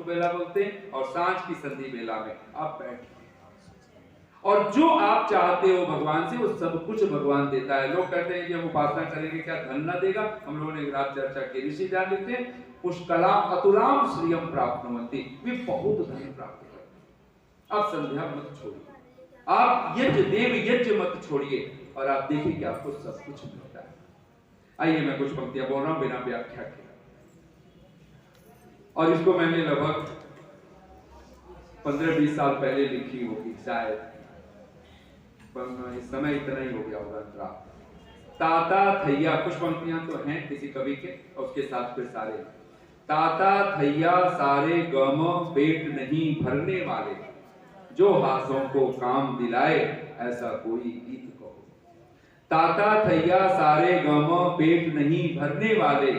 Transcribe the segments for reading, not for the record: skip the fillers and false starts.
शुभ बेला बोलते हैं, और सांझ की संधि बेला में आप बैठिए और जो आप चाहते हो भगवान से वो सब कुछ भगवान देता है। लोग कहते हैं कि हम उपासना करेंगे क्या धन न देगा? हम लोगों ने रात चर्चा की, ऋषि ध्यान देते हैं पुष्कलाम अतुलाम श्रियम प्राप्नुवन्ति, वे बहुत धन प्राप्त करते हैं। आप संध्या मत छोड़िए, आप यज्ञ देव यज्ञ मत छोड़िए और आप देखिए कि आपको सब कुछ मिलता है। आइए मैं कुछ पंक्तियां बोल रहा हूं बिना व्याख्या के, और इसको मैंने लगभग 15-20 साल पहले लिखी होगी शायद, पर इस समय इतना ही हो गया होगा। ताता थैया, कुछ पंक्तियां तो हैं किसी कवि के और उसके साथ फिर सारे। ताता थैया सारे गम पेट नहीं भरने वाले, जो हाथों को काम दिलाए ऐसा कोई गीत कहो। ताता थैया सारे गम पेट नहीं भरने वाले,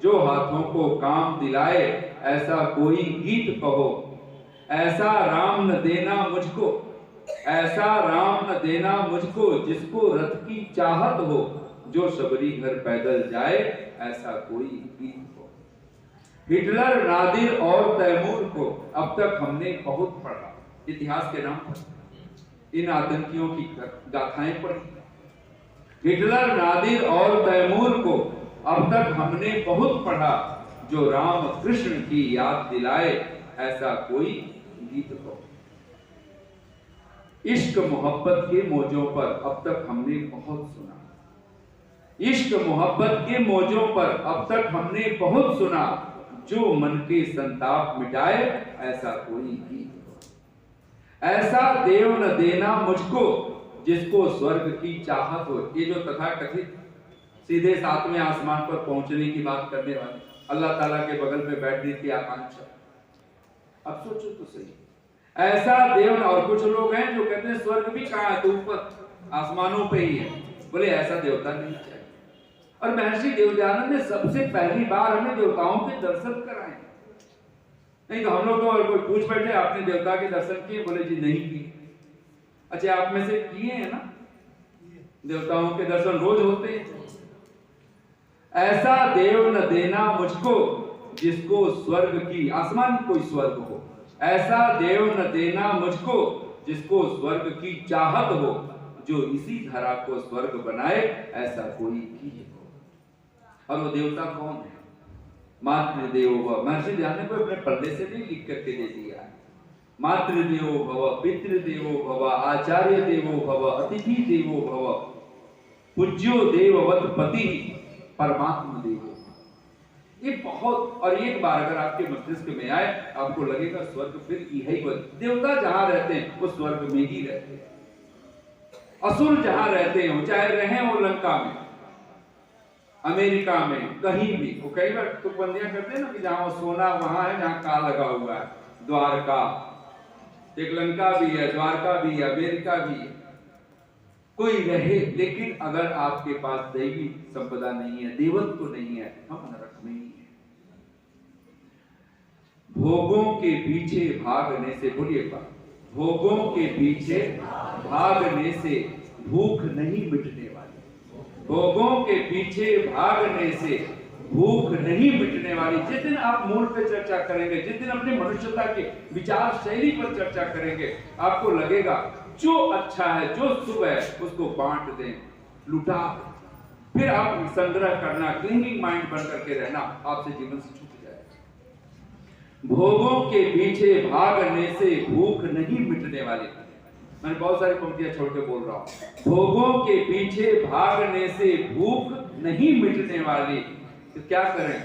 जो हाथों को काम दिलाए ऐसा कोई गीत कहो। ऐसा राम न देना मुझको, ऐसा राम न देना मुझको, जिसको रथ की चाहत हो, जो शबरी घर पैदल जाए ऐसा कोई गीत हो। हिटलर, नादिर और तैमूर को अब तक हमने बहुत पढ़ा, इतिहास के नाम पर इन आतंकियों की गाथाएं पढ़ी। हिटलर, नादिर और तैमूर को अब तक हमने बहुत पढ़ा, जो राम कृष्ण की याद दिलाए ऐसा कोई गीत हो। इश्क मोहब्बत के मौजों पर अब तक हमने बहुत सुना, इश्क मोहब्बत के मौजों पर अब तक हमने बहुत सुना, जो मन के संताप मिटाए ऐसा कोई गीत हो। ऐसा देव न देना मुझको, जिसको स्वर्ग की चाहत हो। ये जो तथाकथित सीधे सातवें आसमान पर पहुंचने की बात करने वाले, अल्लाह ताला के बगल में बैठने की आकांक्षा, अब सोचो तो सही। ऐसा देव, और कुछ लोग हैं जो कहते हैं स्वर्ग भी कहाँ है, तो ऊपर आसमानों पे ही है। बोले ऐसा देवता नहीं चाहिए। और महर्षि देवदयानंद ने सबसे पहली बार हमें देवताओं के दर्शन कराए। नहीं तो हम लोग तो कोई पूछ बैठे आपने देवता के दर्शन किए? बोले जी नहीं किए। अच्छा आप में से किए हैं ना? देवताओं के दर्शन रोज होते हैं। ऐसा देव न देना मुझको, जिसको स्वर्ग की, आसमान कोई स्वर्ग हो, ऐसा देव न देना मुझको, जिसको स्वर्ग की चाहत हो, जो इसी धरा को स्वर्ग बनाए ऐसा कोई गीत हो। और वो देवता कौन है? मातृदेवो भव। महर्षि ध्यान को अपने पल्ले से नहीं लिख करके दे दिया है। मातृदेवो भव, पितृदेवो भव, आचार्य देवो भव, अतिथि देवो भव, पूज्यो देववत पति, परमात्मा देवो। ये बहुत, और एक बार अगर आपके मस्तिष्क में आए आपको लगेगा स्वर्ग फिर यही हो। देवता जहां रहते हैं वो स्वर्ग में ही रहते हैं। असुर जहां रहते हैं, चाहे रहे वो लंका में, अमेरिका में, कहीं भी, वो कई बार तो बंदियां करते हैं ना कि जहां वो सोना वहां है जहां का लगा हुआ है। द्वारका, एक लंका भी है, द्वारका भी है, अमेरिका भी है। कोई रहे, लेकिन अगर आपके पास दैवी संपदा नहीं है, देवत्व नहीं है, हम नरक में ही है। भोगों के पीछे भागने से, बोलिए बात, भोगों के पीछे भागने से भूख नहीं मिटने वाली, भोगों के पीछे भागने से भूख नहीं मिटने वाली। जिस दिन आप मूल पे चर्चा करेंगे, जिस दिन अपने मनुष्यता के विचार शैली पर चर्चा करेंगे, आपको लगेगा जो अच्छा है, जो शुभ है, उसको बांट दें, लुटा दें। फिर आप संग्रह करना, क्लिंगिंग माइंड बन करके रहना आपसे जीवन से छूट जाएगा। भोगों के पीछे भागने से भूख नहीं मिटने वाली। मैंने बहुत सारी पंक्तियां छोड़ के बोल रहा हूं। भोगों के पीछे भागने से भूख नहीं मिटने वाली। तो क्या करें?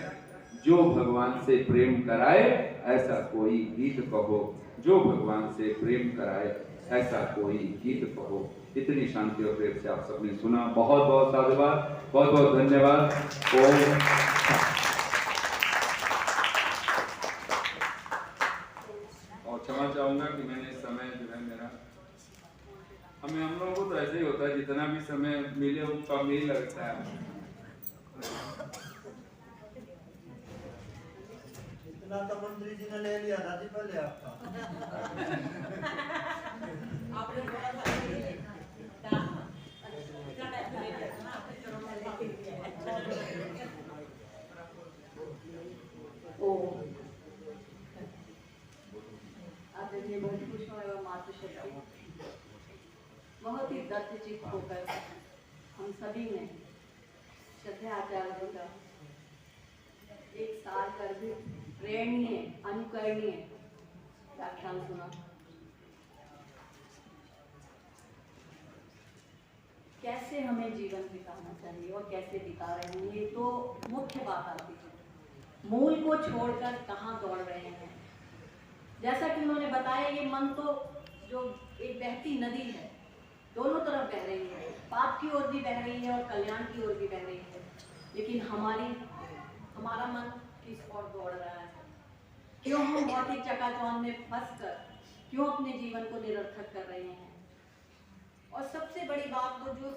जो भगवान से प्रेम कराए ऐसा कोई गीत कहो, जो भगवान से प्रेम कराए ऐसा कोई गीत कहो। इतनी शांति और प्रेम से आप सबने सुना, बहुत बहुत साधुवाद, बहुत बहुत धन्यवाद। और क्षमा चाहूंगा कि मैंने इस समय जो है मेरा, हम लोगों को तो ऐसे ही होता है, जितना भी समय मिले वो कम ही लगता है। इतना तो मंत्री जी ने ले लिया था जी पहले आपका। आपने बोला था लिए बहुत खुश हूँ एवं मातृशक्ति बहुत ही दत्तचित्त होकर हम सभी ने श्रद्धेय आचार्य जी का एक साल कर भी प्रेरणीय अनुकरणीय व्याख्यान सुना। कैसे हमें जीवन बिताना चाहिए और कैसे बिता रहे हैं, ये तो मुख्य बात आती है। मूल को छोड़कर कहाँ दौड़ रहे हैं। जैसा कि उन्होंने बताया, ये मन तो जो एक बहती नदी है, दोनों तरफ बह रही है, पाप की ओर भी बह रही है और कल्याण की ओर भी बह रही है, लेकिन हमारा मन किस ओर दौड़ रहा है। क्यों हम भौतिक चकाचौंध में फंसकर क्यों अपने जीवन को निरर्थक कर रहे हैं। और सबसे बड़ी बात तो जो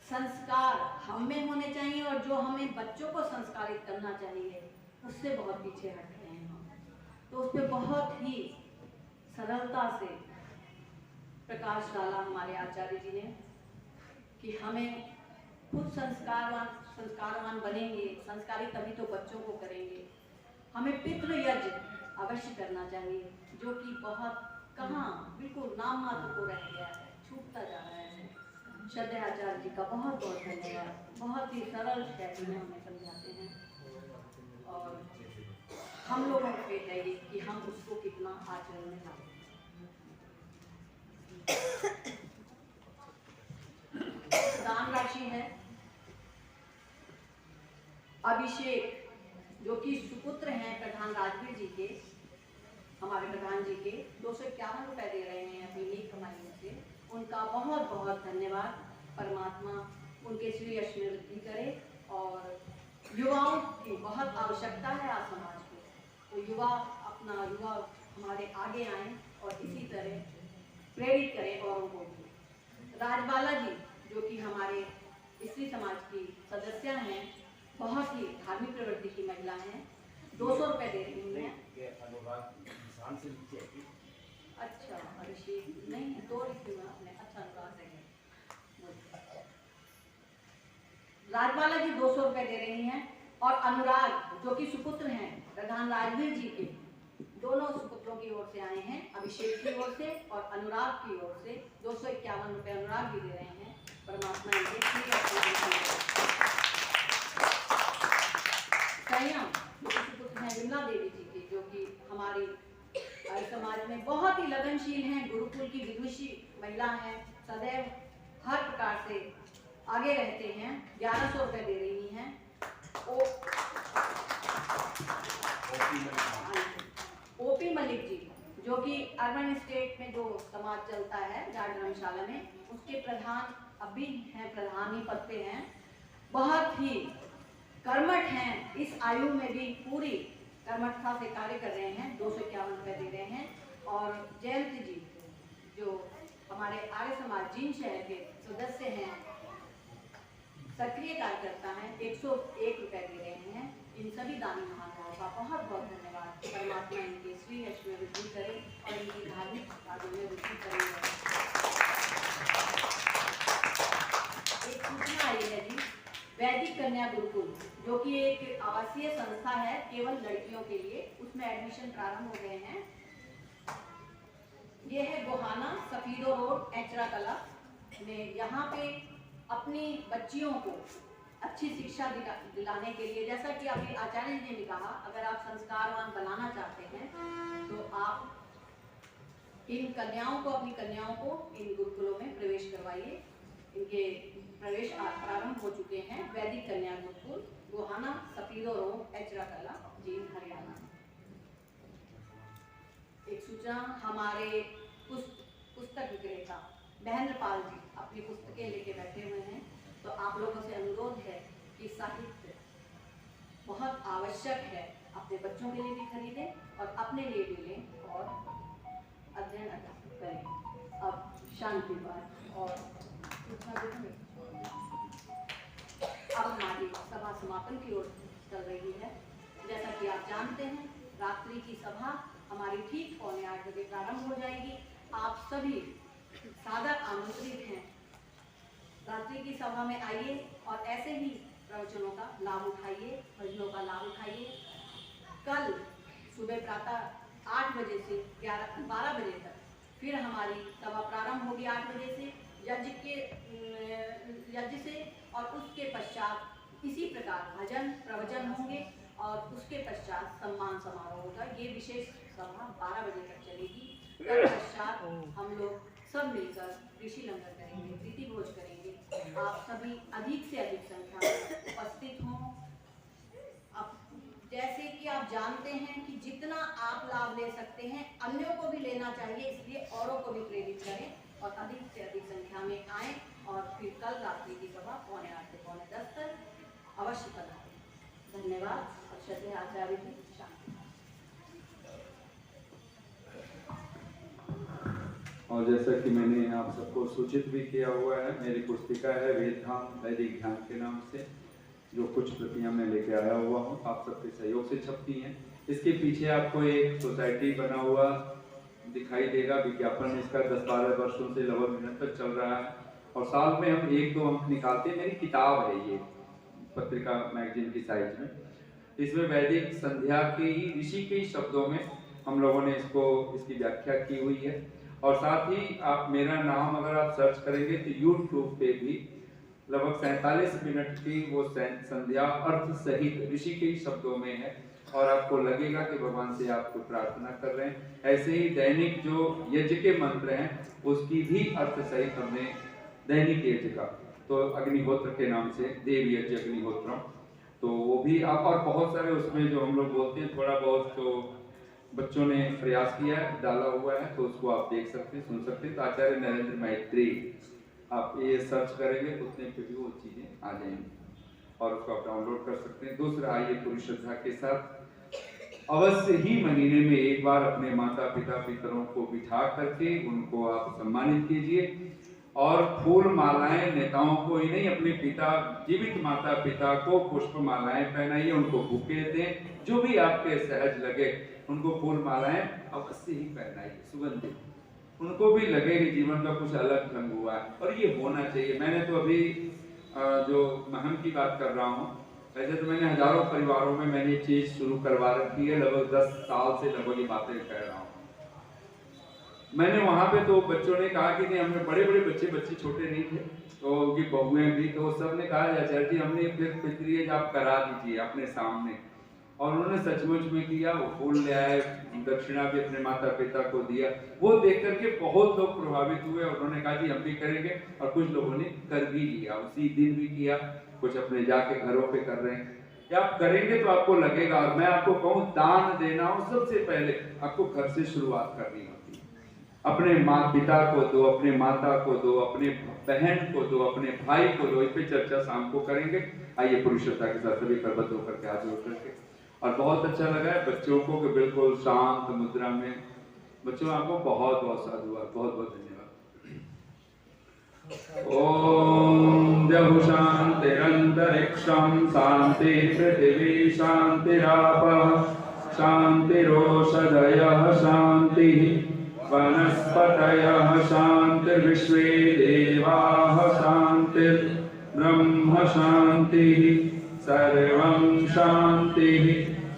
संस्कार हम में होने चाहिए और जो हमें बच्चों को संस्कारित करना चाहिए, उससे बहुत पीछे हट रहे हैं हम। तो उस पर बहुत ही सरलता से प्रकाश डाला हमारे आचार्य जी ने कि हमें खुद संस्कारवान बनेंगे, संस्कारित तभी तो बच्चों को करेंगे। हमें पितृयज्ञ अवश्य करना चाहिए, जो कि बहुत कहाँ बिल्कुल नाम मात्र को रह गया है, छूटता जा रहा है। श्रद्धेय आचार्य जी का बहुत बहुत धन्यवाद। बहुत ही सरल शैली में हमें समझाते हैं और हम लोगों पे है ये कि हम उसको कितना आचरण में लाएं। दान राशि है अभिषेक, जो कि सुपुत्र हैं प्रधान राजवीर जी के, हमारे प्रधान जी के 251 रुपए दे रहे हैं अपनी नीक कमाई में से। उनका बहुत बहुत धन्यवाद। परमात्मा उनके श्री यश में वृद्धि करे और युवाओं की बहुत आवश्यकता है आज समाज को, तो युवा हमारे आगे आए और इसी तरह प्रेरित करें औरों को भी। राजबाला जी, जो कि हमारे स्त्री समाज की सदस्य हैं, बहुत ही धार्मिक प्रवृत्ति की महिला हैं, 200 रुपए दे रही हैं। अच्छा, अभिषेक नहीं है, 2 लिखी हुई आपने। अच्छा, अनुराग है। राजबाला जी 200 रुपए दे रही हैं और अनुराग, जो कि सुपुत्र हैं प्रधान राजवीर जी के, दोनों सुपुत्रों की ओर से आए हैं, अभिषेक की ओर से और अनुराग की ओर से 251 रुपए अनुराग भी दे रहे हैं। परमात्मा इनके संयम, जो कि सुपुत्र हैं विमला देवी जी के, जो कि हमारी समाज में बहुत ही लगनशील हैं, गुरुकुल की विदुषी महिला हैं, सदैव हर प्रकार से आगे रहते हैं। 1100 रुपए दे रही हैं। ओपी मलिक जी, जो कि अर्बन स्टेट में जो समाज चलता है जाट धर्मशाला में, उसके प्रधान अभी हैं, प्रधानी पद पे हैं, बहुत ही कर्मठ हैं, इस आयु में भी पूरी कर्मठता से कार्य कर रहे हैं। 251 रुपए दे रहे हैं। और जयंत जी, जो हमारे आर्य समाज जींद शहर के सदस्य हैं, सक्रिय कार्यकर्ता हैं, 101 रुपए दे रहे हैं। इन सभी दानी महानुभावों का बहुत बहुत धन्यवाद। परमात्मा इनके श्री यश में वृद्धि करे और इनकी धार्मिक कार्यों में वृद्धि करेंगे। एक सूचना आई है जी, वैदिक कन्या गुरुकुल, जो कि एक आवासीय संस्था है केवल लड़कियों के लिए, उसमें एडमिशन प्रारंभ हो गए हैं। ये है गोहाना सफीदो रोड, एचरा कला में। यहाँ पे अपनी बच्चियों को अच्छी शिक्षा दिलाने के लिए, जैसा कि अभी आचार्य जी ने कहा, अगर आप संस्कारवान बनाना चाहते हैं तो आप इन कन्याओं को, अपनी कन्याओं को इन गुरुकुलों में प्रवेश करवाइए। इनके प्रवेश प्रारंभ हो चुके हैं। वैदिक कन्या गुरुकुल, गोहाना सफीदो रोड, एचरा कला, जींद, हरियाणा। एक सूचना, हमारे पुस्तक विक्रेता महेंद्र पाल जी अपनी पुस्तकें लेके बैठे हुए हैं, तो आप लोगों से अनुरोध है कि साहित्य बहुत आवश्यक है, अपने बच्चों के लिए भी खरीदें और अपने लिए भी लें और अध्ययन करें। अब शांति पाठ और अब हमारी सभा समापन की ओर चल रही है। जैसा कि आप जानते हैं, रात्रि की सभा हमारी ठीक 7:45 बजे प्रारंभ हो जाएगी। आप सभी सादर आमंत्रित हैं, रात्रि की सभा में आइए और ऐसे ही प्रवचनों का लाभ उठाइए, भजनों का लाभ उठाइए। कल सुबह प्रातः 8 बजे से 12 बजे तक, फिर हमारी सभा प्रारंभ होगी 8 बजे से यज्ञ से, और उसके पश्चात इसी प्रकार भजन प्रवचन होंगे और उसके पश्चात सम्मान समारोह होगा। ये विशेष सभा 12 बजे तक चलेगी। तत्पश्चात हम लोग सब मिलकर ऋषि लंगर करेंगे, प्रीति भोज करेंगे। आप सभी अधिक से अधिक संख्या में उपस्थित हों। अब जैसे कि आप जानते हैं कि जितना आप लाभ ले सकते हैं अन्यों को भी लेना चाहिए, इसलिए औरों को भी प्रेरित करें और अधिक से अधिक संख्या में आएं। और फिर कल रात्रि की सभा 9:45 से 9:10 तक अवश्य करें। धन्यवाद। और श्रद्धेय आचार्य जी शांति। और जैसा कि मैंने आप सबको सूचित भी किया हुआ है, मेरी पुस्तिका है वेदधाम वैदिक ध्यान के नाम से, जो कुछ प्रतियां मैं लेके आया हुआ हूँ, आप सबके सहयोग से छपती हैं। इसके पीछे आपको एक सोसाइटी बना हुआ दिखाई देगा, विज्ञापन इसका 10-12 वर्षों से लगभग निरंतर चल रहा है और साल में हम 1-2 अंक निकालते हैं। मेरी किताब है ये, पत्रिका मैगजीन की साइज में। इसमें वैदिक संध्या के ही ऋषि के ही शब्दों में हम लोगों ने इसकी व्याख्या की हुई है। और साथ ही आप मेरा नाम अगर आप सर्च करेंगे तो यूट्यूब पे भी लगभग 47 मिनट की वो संध्या अर्थ सहित ऋषि के ही शब्दों में है और आपको लगेगा कि भगवान से आपको प्रार्थना कर रहे हैं। ऐसे ही दैनिक जो यज्ञ के मंत्र हैं उसकी भी अर्थ सहित हमने दैनिक यज्ञ का, तो अग्निहोत्र के नाम से देव यज्ञ अग्निहोत्रम, तो वो भी आप, और बहुत सारे उसमें जो हम लोग बोलते हैं थोड़ा बहुत तो बच्चों ने प्रयास किया है, डाला हुआ है, तो उसको आप देख सकते हैं, सुन सकते हैं। तो आचार्य नरेंद्र मैत्री आप ये सर्च करेंगे तो उतने पे भी वो चीजें आ जाएंगी और उसको आप डाउनलोड कर सकते हैं। दूसरा, आइए पूरी श्रद्धा के साथ अवश्य ही महीने में एक बार अपने माता पिता पितरों को बिठा करके उनको आप सम्मानित कीजिए और फूल मालाएं नेताओं को ही नहीं, अपने पिता जीवित माता पिता को पुष्प मालाएं पहनाइए, उनको बुके दें, जो भी आपके सहज लगे उनको फूल मालाएं अवश्य ही पहनाइए, सुगंधित, उनको भी लगे कि जीवन का कुछ अलग ढंग हुआ है और ये होना चाहिए। मैंने तो अभी जो महम की बात कर रहा हूँ, वैसे तो मैंने हजारों परिवारों में मैंने ये चीज शुरू करवा रखी है, लगभग 10 साल से लगभग ये बातें कह रहा हूँ। मैंने वहां पे तो बच्चों ने कहा कि नहीं, हमें बड़े बड़े बच्चे छोटे नहीं थे, तो उनकी बहुएं भी, तो सब ने कहा आचार्य जी हमने फिर पितृयज आप करा दीजिए अपने सामने, और उन्होंने सचमुच में किया। वो फूल ले आए, दक्षिणा भी अपने माता पिता को दिया। वो देख करके बहुत लोग प्रभावित हुए और उन्होंने कहा जी हम भी करेंगे, और कुछ लोगों ने कर भी लिया, उसी दिन भी किया, कुछ अपने जाके घरों पे कर रहे हैं। या आप करेंगे तो आपको लगेगा। और मैं आपको कहूँ, दान देना हो सबसे पहले आपको घर से शुरुआत करनी होती है। अपने माँ पिता को दो, अपने माता को दो, अपने बहन को दो, अपने भाई को दो। इस पे चर्चा शाम को करेंगे। आइए पूरी श्रद्धा के साथ सभी करबद्ध होकर के हाथ जोड़ करके। और बहुत अच्छा लगा है बच्चों को कि बिल्कुल शांत मुद्रा में। बच्चों आपको बहुत बहुत साधुवाद, बहुत बहुत धन्यवाद। ओम जहु शांतिरंतरिक्षं शांति पृथिवी शांतिरापः शांतिरोषधयः शांतिः वनस्पतयः शांतिर्विश्वे देवाः शांतिर्ब्रह्म शांतिः सर्वं शांतिः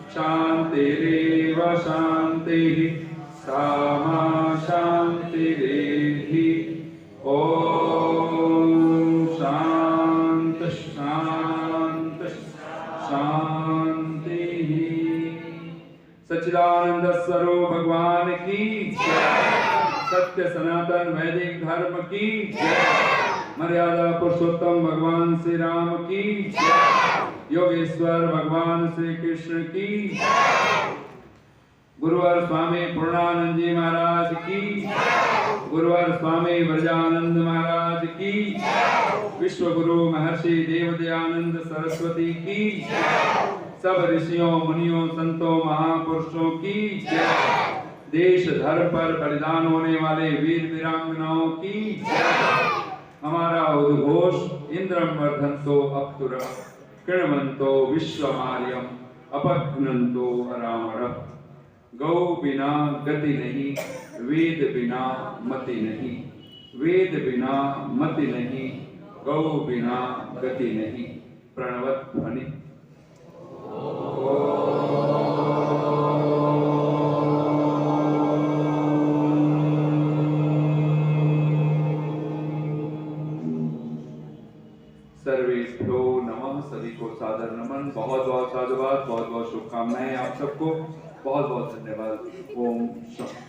शांतिरेव शांतिः सामा शांतिरेधि। ओम शांत शांत शांति। सच्चिदानंद स्वरूप भगवान की जय। सत्य सनातन वैदिक धर्म की जय। मर्यादा पुरुषोत्तम भगवान श्री राम की जय। योगेश्वर भगवान श्री कृष्ण की जय। गुरुवर स्वामी पूर्णानंद जी महाराज की जय। गुरुवर स्वामी ब्रजानंद महाराज की जय। विश्व गुरु महर्षि देवदयानंद सरस्वती की जय। सब ऋषियों मुनियों संतों महापुरुषों की जय। देश धर्म पर बलिदान होने वाले वीर वीरांगनाओं की जय। हमारा उद्घोष इंद्रम वर्धन्तो अप्तुरः कृण्वन्तो विश्वमार्यम् अपघ्नन्तो अरामरः। गौ बिना गति नहीं, वेद बिना मति नहीं, वेद बिना मति नहीं, गौ बिना गति नहीं। प्रणवत ध्वनि। ओम सर्वेभ्यो नमः। सभी को सादर नमन, बहुत बहुत साधुवाद, बहुत बहुत शुभकामनाएं आप सबको, बहुत बहुत धन्यवाद। ओम शांति।